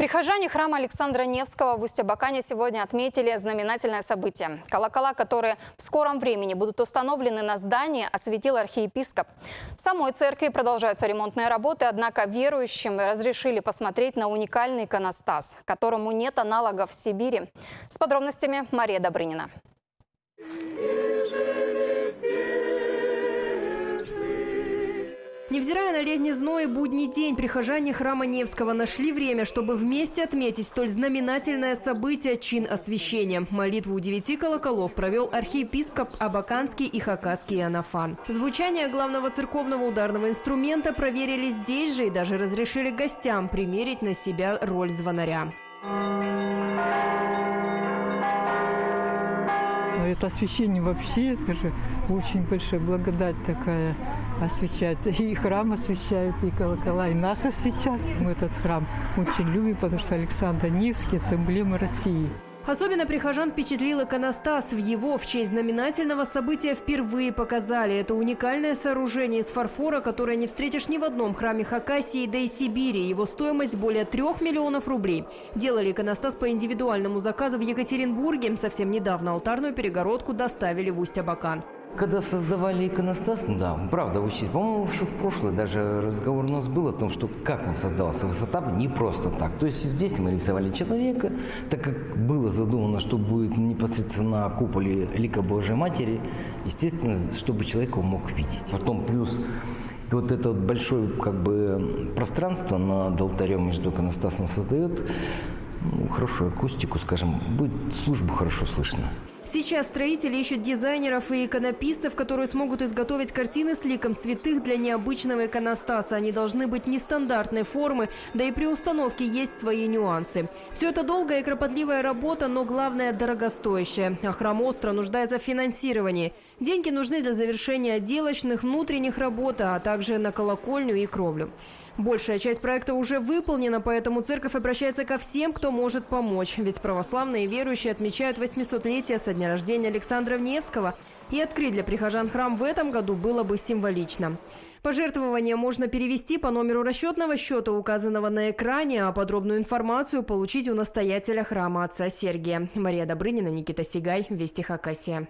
Прихожане храма Александра Невского в Усть-Абакане сегодня отметили знаменательное событие. Колокола, которые в скором времени будут установлены на здании, осветил архиепископ. В самой церкви продолжаются ремонтные работы, однако верующим разрешили посмотреть на уникальный иконостас, которому нет аналогов в Сибири. С подробностями Мария Добрынина. Невзирая на летний зной и будний день, прихожане храма Невского нашли время, чтобы вместе отметить столь знаменательное событие – чин освящения. Молитву у 9 колоколов провел архиепископ Абаканский и Хакасский Иоаннафан. Звучание главного церковного ударного инструмента проверили здесь же и даже разрешили гостям примерить на себя роль звонаря. Это освящение вообще, это же очень большая благодать такая освещает. И храм освещают, и колокола, и нас освещают. Мы этот храм очень любим, потому что Александр Невский – это эмблема России. Особенно прихожан впечатлил иконостас. В его в честь знаменательного события впервые показали. Это уникальное сооружение из фарфора, которое не встретишь ни в одном храме Хакасии, да и Сибири. Его стоимость более 3 миллионов рублей. Делали иконостас по индивидуальному заказу в Екатеринбурге. Совсем недавно алтарную перегородку доставили в Усть-Абакан. Когда создавали иконостас, да, правда, очень, по-моему, еще в прошлое даже разговор у нас был о том, что как он создавался, высота не просто так. То есть здесь мы рисовали человека, так как было задумано, что будет непосредственно на куполе лика Божьей Матери, естественно, чтобы человек его мог видеть. Потом плюс вот это вот большое пространство над алтарем между иконостасом создает хорошую акустику, скажем, будет службу хорошо слышно. Сейчас строители ищут дизайнеров и иконописцев, которые смогут изготовить картины с ликом святых для необычного иконостаса. Они должны быть нестандартной формы, да и при установке есть свои нюансы. Все это долгая и кропотливая работа, но главное – дорогостоящая. А храм остро нуждается в финансировании. Деньги нужны для завершения отделочных, внутренних работ, а также на колокольню и кровлю. Большая часть проекта уже выполнена, поэтому церковь обращается ко всем, кто может помочь. Ведь православные верующие отмечают 800-летие со дня рождения Александра Невского. И открыть для прихожан храм в этом году было бы символично. Пожертвования можно перевести по номеру расчетного счета, указанного на экране, а подробную информацию получить у настоятеля храма отца Сергия. Мария Добрынина, Никита Сигай, Вести Хакасия.